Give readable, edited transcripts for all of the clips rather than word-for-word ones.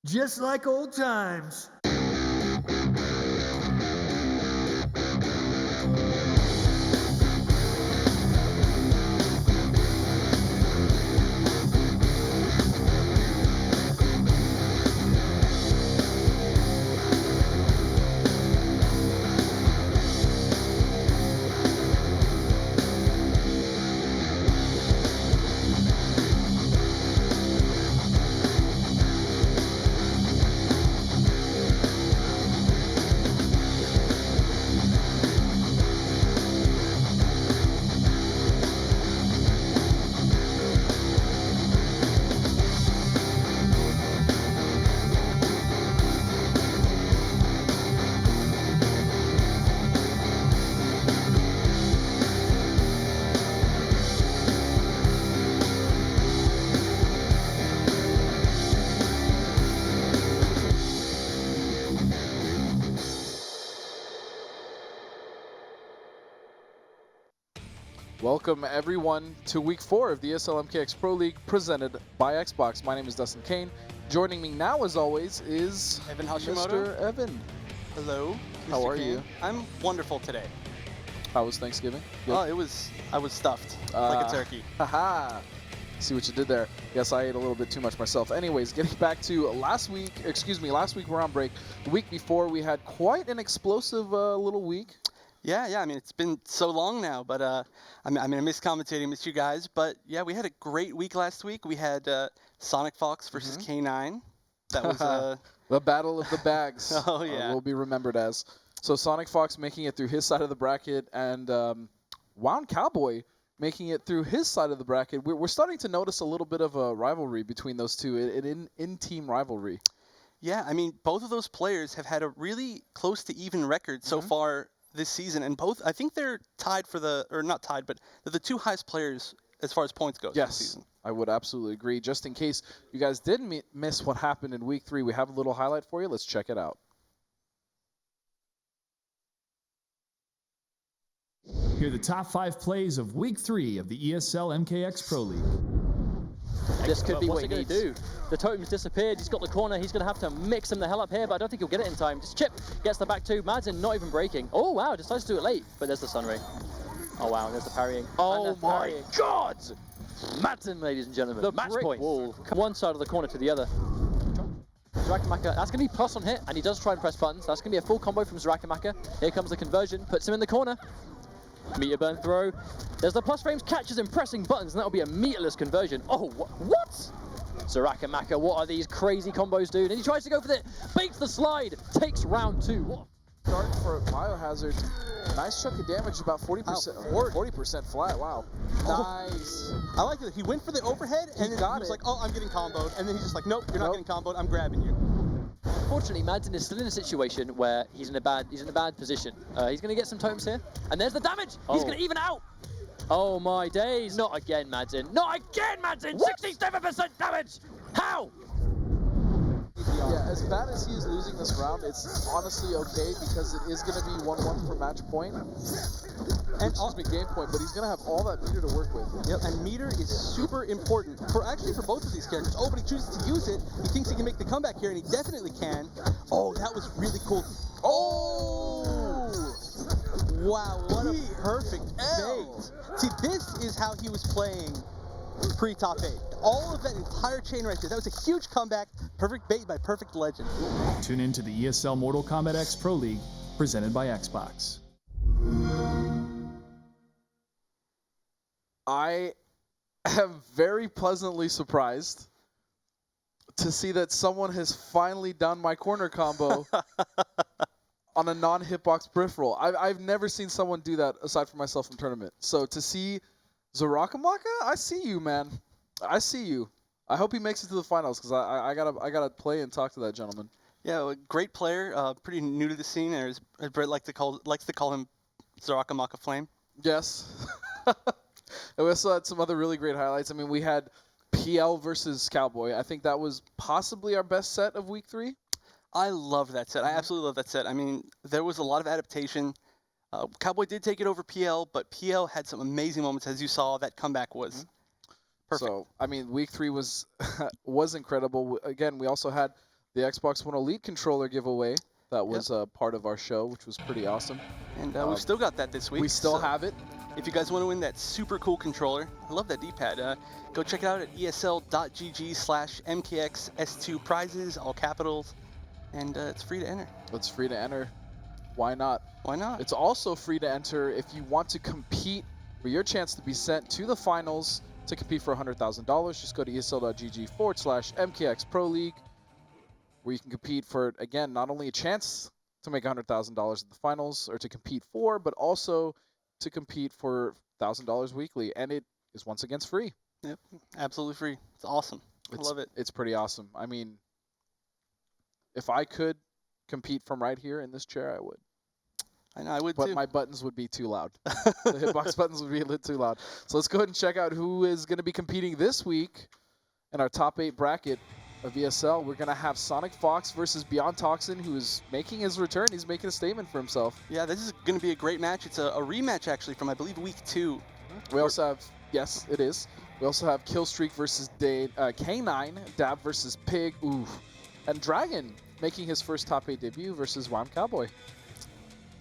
Just like old times. Welcome everyone to week 4 of the ESL MKX Pro League presented by Xbox. My name is Dustin Kane. Joining me now as always is Evan Hashimoto. Mr. Evan. Hello. How Mr. are Kane. you? I'm wonderful today. How was Thanksgiving? Good? Oh, I was stuffed like a turkey. Haha. See what you did there. Yes, I ate a little bit too much myself. Anyways, getting back to last week we're on break. The week before we had quite an explosive little week. Yeah. I mean, it's been so long now, but I miss commentating, miss you guys. But yeah, we had a great week last week. We had SonicFox versus K9. That was the battle of the bags. Oh yeah, will be remembered as. So SonicFox making it through his side of the bracket, and Wound Cowboy making it through his side of the bracket. We're starting to notice a little bit of a rivalry between those two, an in-team rivalry. Yeah, I mean, both of those players have had a really close to even record so far this season, and both, I think they're tied for not tied, but they're the two highest players as far as points goes this season. I would absolutely agree. Just in case you guys didn't miss what happened in week 3, we have a little highlight for you. Let's check it out. Here are the top 5 plays of week 3 of the ESL MKX Pro League. This could be What's what he he going to needs. do? The totem's disappeared. He's got the corner. He's going to have to mix him the hell up here, but I don't think he'll get it in time. Just Chip gets the back two. Madsen not even breaking. Oh, wow. Decides to do it late, but there's the Sunray. Oh, wow. There's the parrying. Oh my God! Madsen, ladies and gentlemen. The Match brick point. wall. One side of the corner to the other. Zarakamaka, that's going to be plus on hit, and he does try and press buttons. That's going to be a full combo from Zarakamaka. Here comes the conversion. Puts him in the corner. Meter burn throw. There's the plus frames, catches him pressing buttons, and that'll be a meterless conversion. Oh, what? Zarakamaka, what are these crazy combos doing? And he tries to go for it, baits the slide, takes round 2. What? Start for Biohazard. Nice chunk of damage, about 40%. 40% flat, wow. Nice. I like it. He went for the overhead, and then he was like, oh, I'm getting comboed. And then he's just like, nope, you're not getting comboed. I'm grabbing you. Unfortunately, Madsen is still in a situation where he's in a bad position. He's going to get some totems here, and there's the damage. He's going to even out. Oh my days! Not again, Madsen. Not again, Madsen. 67% damage. How? Yeah, as bad as he is losing this round, it's honestly okay because it is going to be 1-1 for match point. And me game point, but he's going to have all that meter to work with. Yep, and meter is super important for both of these characters. Oh, but he chooses to use it. He thinks he can make the comeback here, and he definitely can. Oh, that was really cool. Oh! Wow, what a perfect bait. See, this is how he was playing pre-top 8. All of that entire chain right there. That was a huge comeback. Perfect bait by Perfect Legend. Tune in to the ESL Mortal Kombat X Pro League presented by Xbox. I am very pleasantly surprised to see that someone has finally done my corner combo on a non-hitbox peripheral. I've never seen someone do that aside from myself in tournament. So to see Zarakamaka, I see you, man. I see you. I hope he makes it to the finals because I gotta play and talk to that gentleman. Yeah, a great player. Pretty new to the scene. As Brett likes to call him Zarakamaka Flame. Yes. And we also had some other really great highlights. I mean, we had PL versus Cowboy. I think that was possibly our best set of week 3. I love that set. I absolutely love that set. I mean, there was a lot of adaptation. Cowboy did take it over PL, but PL had some amazing moments, as you saw. That comeback was perfect. So, I mean, week 3 was was incredible. Again, we also had the Xbox One Elite controller giveaway. That was part of our show, which was pretty awesome. And we've still got that this week. We still so have it. If you guys want to win that super cool controller, I love that D-pad. Go check it out at esl.gg/MKXS2 prizes, all capitals, and it's free to enter. It's free to enter. Why not? Why not? It's also free to enter if you want to compete for your chance to be sent to the finals to compete for $100,000. Just go to esl.gg/MKX Pro League, where you can compete for, again, not only a chance to make $100,000 at the finals or to compete for, but also to compete for $1,000 weekly. And it is once again free. Yep, absolutely free. It's awesome. I love it. It's pretty awesome. I mean, if I could compete from right here in this chair, I would. I know, I would but too. my buttons would be too loud. The hitbox buttons would be a little too loud. So let's go ahead and check out who is going to be competing this week in our top 8 bracket of ESL. We're going to have SonicFox versus Beyond Toxin, who is making his return. He's making a statement for himself. Yeah, this is going to be a great match. It's a rematch, actually, from, I believe, week 2. We also have, yes, it is. We also have Killstreak versus K9, Dab versus Pig, and Dragon making his first top 8 debut versus Wham Cowboy.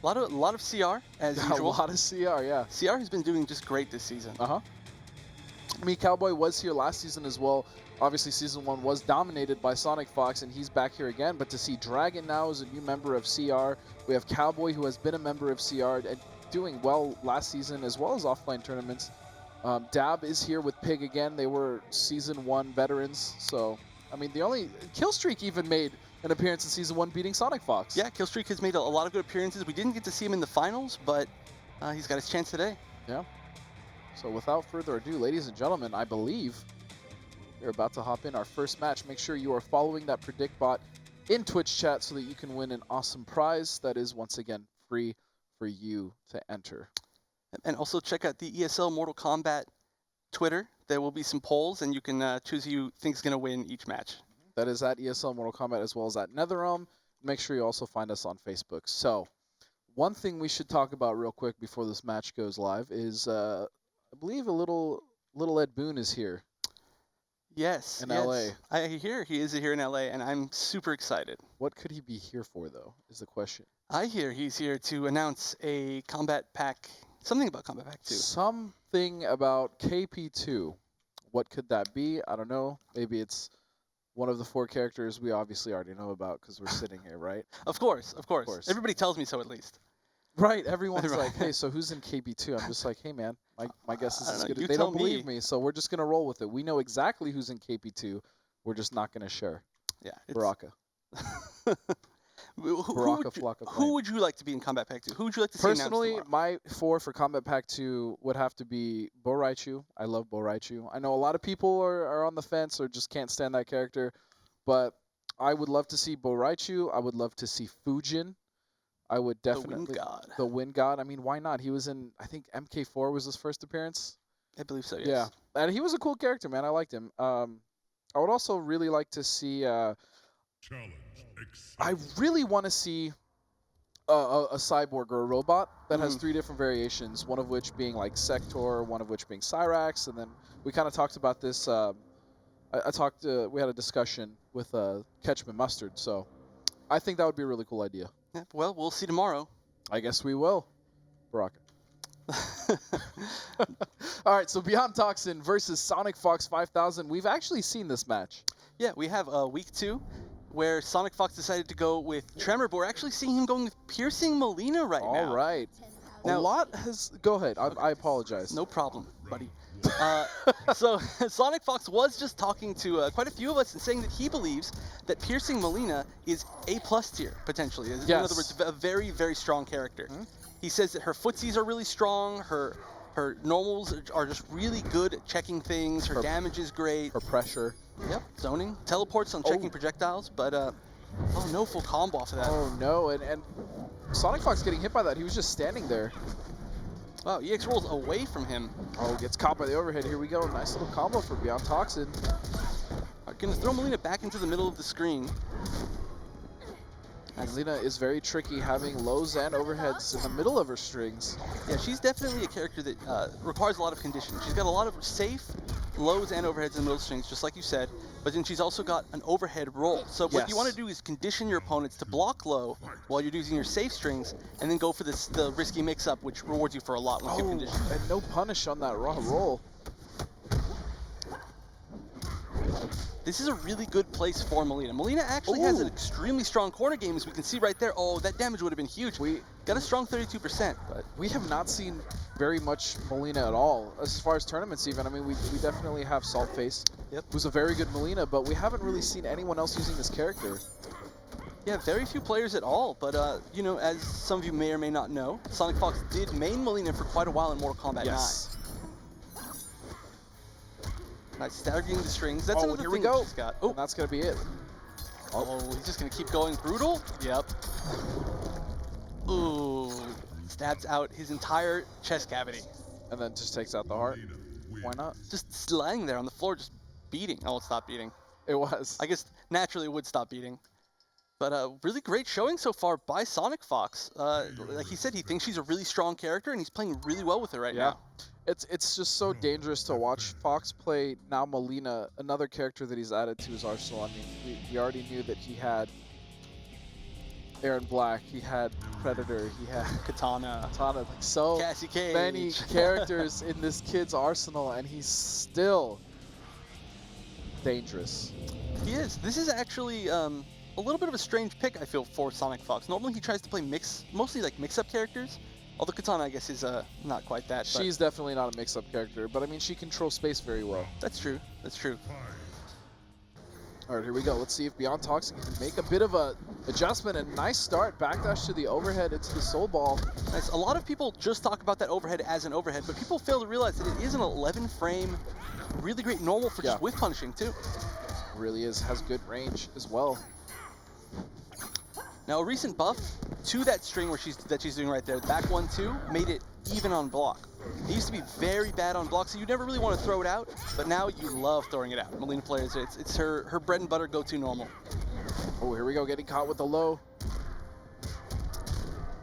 A lot of CR, as usual. A lot of CR, yeah. CR has been doing just great this season. I mean, Cowboy was here last season as well. Obviously, Season 1 was dominated by SonicFox, and he's back here again. But to see Dragon now as a new member of CR, we have Cowboy, who has been a member of CR and doing well last season as well as offline tournaments. Dab is here with Pig again. They were Season 1 veterans. So, I mean, Killstreak even made an appearance in Season 1 beating SonicFox. Yeah, Killstreak has made a lot of good appearances. We didn't get to see him in the finals, but he's got his chance today. Yeah. So without further ado, ladies and gentlemen, I believe we're about to hop in our first match. Make sure you are following that Predict bot in Twitch chat so that you can win an awesome prize that is, once again, free for you to enter. And also check out the ESL Mortal Kombat Twitter. There will be some polls, and you can choose who you think is going to win each match. That is at ESL Mortal Kombat as well as at NetherRealm. Make sure you also find us on Facebook. So, one thing we should talk about real quick before this match goes live is, I believe a little Ed Boon is here. Yes. In LA. I hear he is here in LA, and I'm super excited. What could he be here for, though, is the question. I hear he's here to announce a Combat Pack, something about Combat Pack 2. Something about KP2. What could that be? I don't know. Maybe it's one of the 4 characters we obviously already know about because we're sitting here, right? Of course. Everybody tells me so, at least. Right. Everyone's like, hey, so who's in KP2? I'm just like, hey, man, my guess is as good as they don't believe me, so we're just going to roll with it. We know exactly who's in KP2. We're just not going to share. Yeah. Baraka. Who would you like to be in Combat Pack 2? Who would you like to see Personally, my 4 for Combat Pack 2 would have to be Bo Raichu. I love Bo Raichu. I know a lot of people are on the fence or just can't stand that character, but I would love to see Bo Raichu. I would love to see Fujin. I would definitely... The Wind God. I mean, why not? He was in, I think MK4 was his first appearance. I believe so, yes. Yeah, and he was a cool character, man. I liked him. I would also really like to see... I really want to see a cyborg or a robot that has 3 different variations, one of which being like Sector, one of which being Cyrax, and then we kind of talked about this. We had a discussion with Ketchup Mustard, so I think that would be a really cool idea. Yeah, well, we'll see tomorrow. I guess we will. Baraka. All right, so Beyond Toxin versus SonicFox 5000. We've actually seen this match. Yeah, we have week 2. Where SonicFox decided to go with Tremor, but we're actually seeing him going with Piercing Molina now. All right. Now, a lot has... Go ahead. I apologize. No problem, buddy. So SonicFox was just talking to quite a few of us and saying that he believes that Piercing Molina is A+ tier, potentially. Yes. In other words, a very, very strong character. He says that her footsies are really strong, her normals are just really good at checking things, her damage is great. Her pressure. Yep, zoning. Teleports on checking projectiles, but oh no, full combo off of that. Oh no, and SonicFox getting hit by that. He was just standing there. Wow, EX rolls away from him. Oh, gets caught by the overhead. Here we go. Nice little combo for Beyond Toxin. Gonna throw Molina back into the middle of the screen. Molina is very tricky, having lows and overheads in the middle of her strings. Yeah, she's definitely a character that requires a lot of conditioning. She's got a lot of safe, lows and overheads in the middle strings, just like you said, but then she's also got an overhead roll. So what you want to do is condition your opponents to block low while you're using your safe strings, and then go for the risky mix-up, which rewards you for a lot once you condition. And no punish on that raw roll. This is a really good place for Melina. Melina actually has an extremely strong corner game, as we can see right there. Oh, that damage would have been huge. We got a strong 32%, but we have not seen very much Melina at all, as far as tournaments even. I mean, we definitely have Saltface, who's a very good Melina, but we haven't really seen anyone else using this character. Yeah, very few players at all, but you know, as some of you may or may not know, SonicFox did main Melina for quite a while in Mortal Kombat 9. Nice, staggering the strings. That's another thing that she's got. And that's going to be it. Oh, he's just going to keep going brutal? Yep. Ooh, stabs out his entire chest cavity. And then just takes out the heart. Why not? Just lying there on the floor, just beating. Oh, it stopped beating. It was. I guess naturally it would stop beating. But really great showing so far by SonicFox. Like he said, he thinks she's a really strong character, and he's playing really well with her right now. It's just so dangerous to watch Fox play now Melina, another character that he's added to his arsenal. I mean, we already knew that he had Aaron Black, he had Predator, he had Katana, like so Cassie Cage. Many characters in this kid's arsenal, and he's still dangerous. He is. This is actually a little bit of a strange pick, I feel, for SonicFox. Normally he tries to play mostly like mix-up characters. Although Katana, I guess, is not quite that. She's definitely not a mix-up character, but I mean, she controls space very well. That's true. That's true. All right, here we go. Let's see if Beyond Toxin can make a bit of a adjustment. And nice start. Backdash to the overhead into the soul ball. Nice. A lot of people just talk about that overhead as an overhead, but people fail to realize that it is an 11-frame, really great normal for just whiff punishing, too. It really is. Has good range as well. Now, a recent buff to that string that she's doing right there, back 1-2, made it even on block. It used to be very bad on block, so you never really want to throw it out, but now you love throwing it out. Melina players, it's her bread and butter go-to normal. Oh, here we go, getting caught with the low.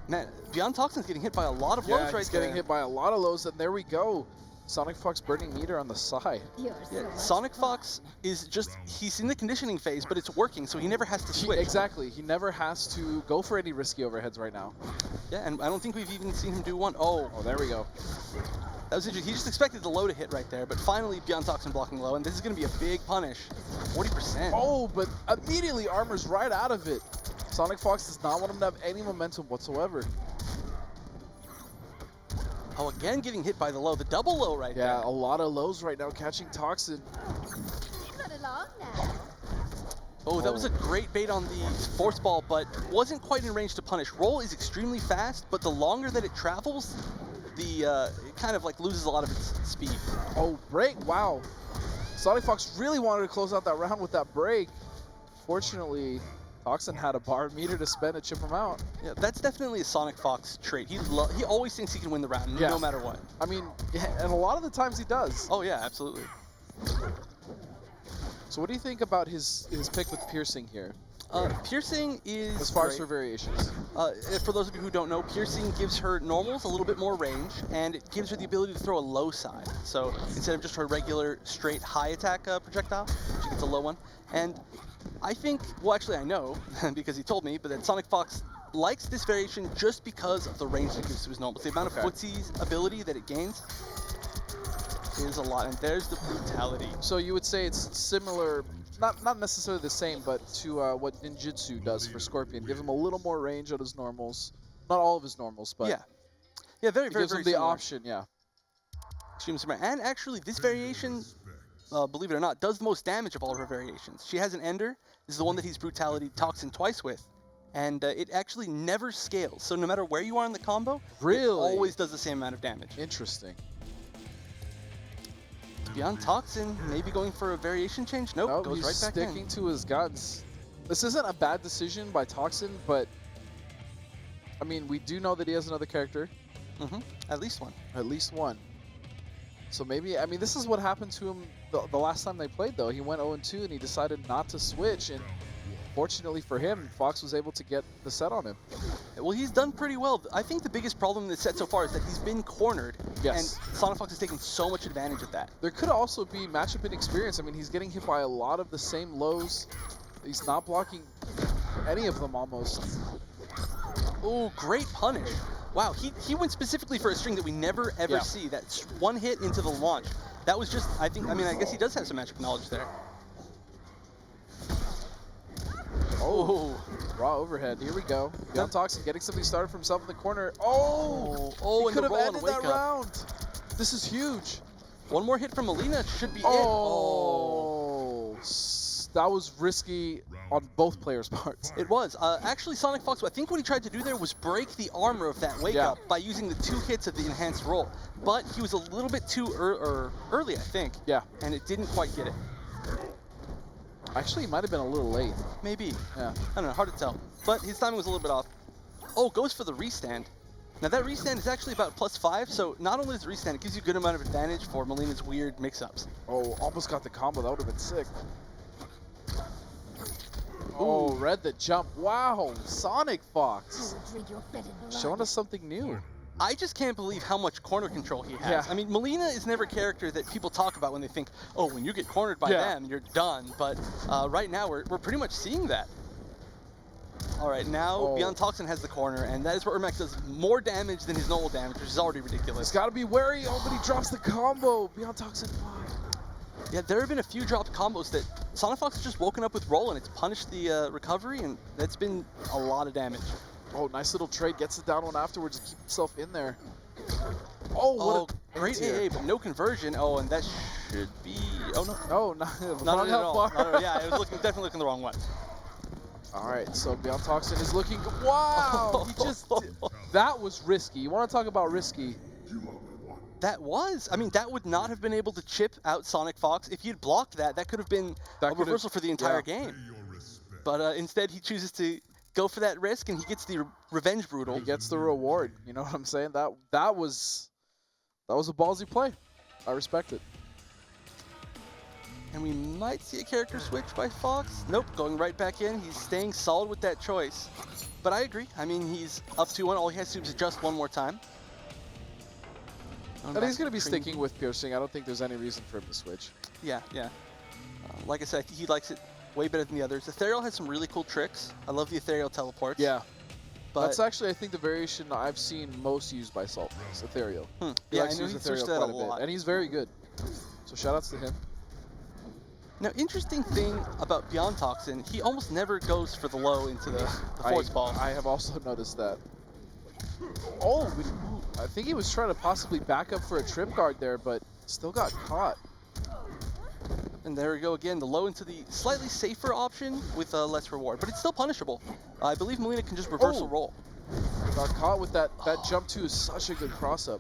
Man, Beyond Toxin's getting hit by a lot of lows right there. He's getting hit by a lot of lows, and there we go. SonicFox burning meter on the side. Yeah, SonicFox is just, he's in the conditioning phase, but it's working, so he never has to switch. Exactly, he never has to go for any risky overheads right now. Yeah, and I don't think we've even seen him do one. Oh, there we go. That was interesting. He just expected the low to hit right there, but finally Beyond Toxin blocking low, and this is going to be a big punish. 40%. Oh, but immediately armors right out of it. SonicFox does not want him to have any momentum whatsoever. Oh, again getting hit by the low, the double low right there. Yeah, a lot of lows right now, catching Toxin. Oh, that was a great bait on the force ball, but wasn't quite in range to punish. Roll is extremely fast, but the longer that it travels, it kind of like loses a lot of its speed. Oh, break, wow. SonicFox really wanted to close out that round with that break. Fortunately, Toxin had a bar meter to spend to chip him out. Yeah, that's definitely a SonicFox trait. He always thinks he can win the round, no matter what. I mean, and a lot of the times he does. Oh yeah, absolutely. So what do you think about his pick with piercing here? Piercing is as far as her variations. For those of you who don't know, piercing gives her normals a little bit more range, and it gives her the ability to throw a low side. So instead of just her regular straight high attack projectile, she gets a low one. And I think, well actually I know, because he told me, but that SonicFox likes this variation just because of the range that it gives to his normals. The amount of footsie's ability that it gains is a lot, and there's the brutality. So you would say it's similar, not necessarily the same, but to what Ninjutsu does for Scorpion. Give him a little more range on his normals. Not all of his normals, but yeah, very gives him the similar. option, Extremely similar. And actually, this variation, believe it or not, does the most damage of all of her variations. She has an Ender. This is the one that he's Brutality Toxin twice with. And it actually never scales. So no matter where you are in the combo, it always does the same amount of damage. Interesting. Beyond Toxin, maybe going for a variation change? Nope, goes he's right back sticking to his guns. This isn't a bad decision by Toxin, but I mean, we do know that he has another character. At least one. At least one. So maybe, I mean, this is what happened to him the last time they played, though. He went 0-2 and he decided not to switch, and fortunately for him, Fox was able to get the set on him. Well, he's done pretty well. I think the biggest problem in this set so far is that he's been cornered, Yes. and SonicFox has taken so much advantage of that. There could also be matchup inexperience. I mean, he's getting hit by a lot of the same lows. He's not blocking any of them almost. Oh, great punish. Wow, he went specifically for a string that we never ever Yeah. see. That's one hit into the launch. That was just, I guess he does have some magic knowledge there. Oh, raw overhead. Here we go. Beyond Toxin getting something started for himself in the corner. Oh, Oh, he and could the have roll on ended the wake that up. round. This is huge. One more hit from Melina should be it. Oh, that was risky on both players' parts. It was. Actually, SonicFox, I think what he tried to do there was break the armor of that wake Yeah. up by using the 2 hits of the enhanced roll. But he was a little bit too early, I think. Yeah. And it didn't quite get it. Actually, he might have been a little late. Maybe. Yeah. I don't know, hard to tell. But his timing was a little bit off. Oh, goes for the restand. Now that restand is actually about +5, so not only does it restand, it gives you a good amount of advantage for Melina's weird mix-ups. Oh, almost got the combo. That would have been sick. Oh, read the jump. Wow, SonicFox showing us something new. I just can't believe how much corner control he has. Yeah. I mean, Melina is never a character that people talk about when they think, oh, when you get cornered by Yeah. them, you're done. But right now, we're pretty much seeing that. All right, now Oh. Beyond Toxin has the corner, and that is where Ermac does more damage than his normal damage, which is already ridiculous. He's got to be wary. Oh, but he drops the combo. Beyond Toxin 5. Yeah, there have been a few dropped combos that SonicFox has just woken up with roll, and it's punished the recovery, and that's been a lot of damage. Oh, nice little trade. Gets the down one afterwards to keep himself in there. Oh, what a great anti-air. AA, but no conversion. Oh, and that should be... Oh, no. Oh, not Not at all. bar. Not at all. Yeah, it was definitely looking the wrong way. All right, so Beyond Toxin is looking. Wow, he just. That was risky. You want to talk about risky? That was. I mean, that would not have been able to chip out SonicFox. If you'd blocked that, that could have been That a could have- reversal for the entire yeah. game. But instead, he chooses to go for that risk, and he gets the revenge brutal. He gets the reward. You know what I'm saying? That was a ballsy play. I respect it. And we might see a character switch by Fox. Nope, going right back in. He's staying solid with that choice. But I agree. I mean, he's up 2-1. All he has to do is adjust one more time. And he's going to be sticking with piercing. I don't think there's any reason for him to switch. Yeah, yeah. Like I said, I think he likes it way better than the others. Ethereal has some really cool tricks. I love the Ethereal teleports. Yeah. But That's actually, I think, the variation I've seen most used by Salt is Ethereal. He yeah, I likes to know use he Ethereal switched that a quite a bit, lot. and he's very good. So shout-outs to him. Now, interesting thing about Beyond Toxin, he almost never goes for the low into the force ball. I have also noticed that. Oh, I think he was trying to possibly back up for a trip guard there, but still got caught. And there we go again, the low into the slightly safer option with less reward, but it's still punishable. I believe Melina can just reversal Oh. roll. Got caught with that jump too is such a good cross-up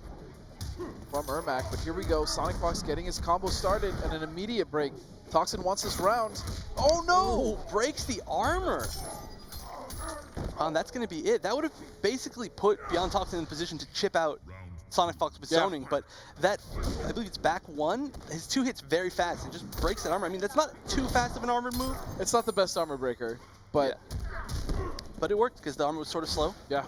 from Ermac, but here we go. SonicFox getting his combo started and an immediate break. Toxin wants this round. Oh no! Oh, breaks the armor. That's going to be it. That would have basically put Beyond Toxin in position to chip out SonicFox with Yeah. zoning, but that, I believe it's back 1. His 2 hits very fast and just breaks that armor. I mean, that's not too fast of an armored move. It's not the best armor breaker, but But it worked because the armor was sort of slow. yeah.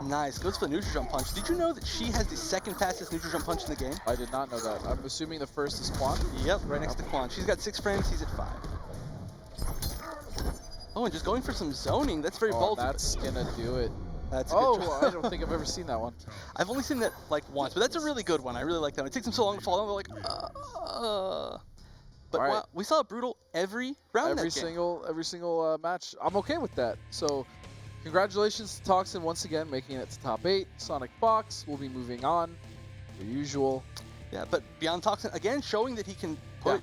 Nice. Goes for the neutral jump punch. Did you know that she has the second fastest neutral jump punch in the game? I did not know that. I'm assuming the first is Quan. Yep, right next to Quan. She's got 6 frames, he's at 5. Oh, and just going for some zoning. That's very Oh, bold. that's gonna do it. That's a good Oh, try. I don't think I've ever seen that one. I've only seen that like once, but that's a really good one. I really like that one. It takes them so long to fall down. They're like, But All right. wow, we saw a brutal every round in Every that game. single match. I'm okay with that. So, congratulations to Toxin once again making it to top 8. SonicFox will be moving on, per usual. Yeah, but Beyond Toxin again showing that he can put,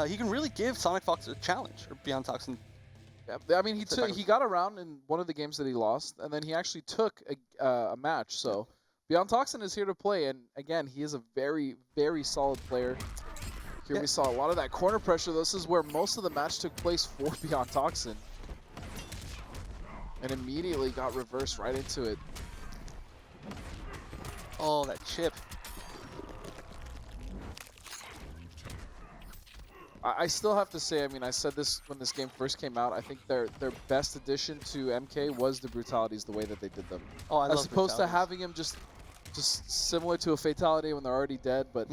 he can really give SonicFox a challenge. Or Beyond Toxin. Yeah, I mean, he got around in one of the games that he lost, and then he actually took a match. So, Beyond Toxin is here to play, and again, he is a very, very solid player. Here we saw a lot of that corner pressure. This is where most of the match took place for Beyond Toxin. And immediately got reversed right into it. Oh, that chip. I still have to say, I mean, I said this when this game first came out. I think their best addition to MK was the brutalities, the way that they did them. Oh, I love As opposed to brutalities. having him just similar to a fatality when they're already dead, but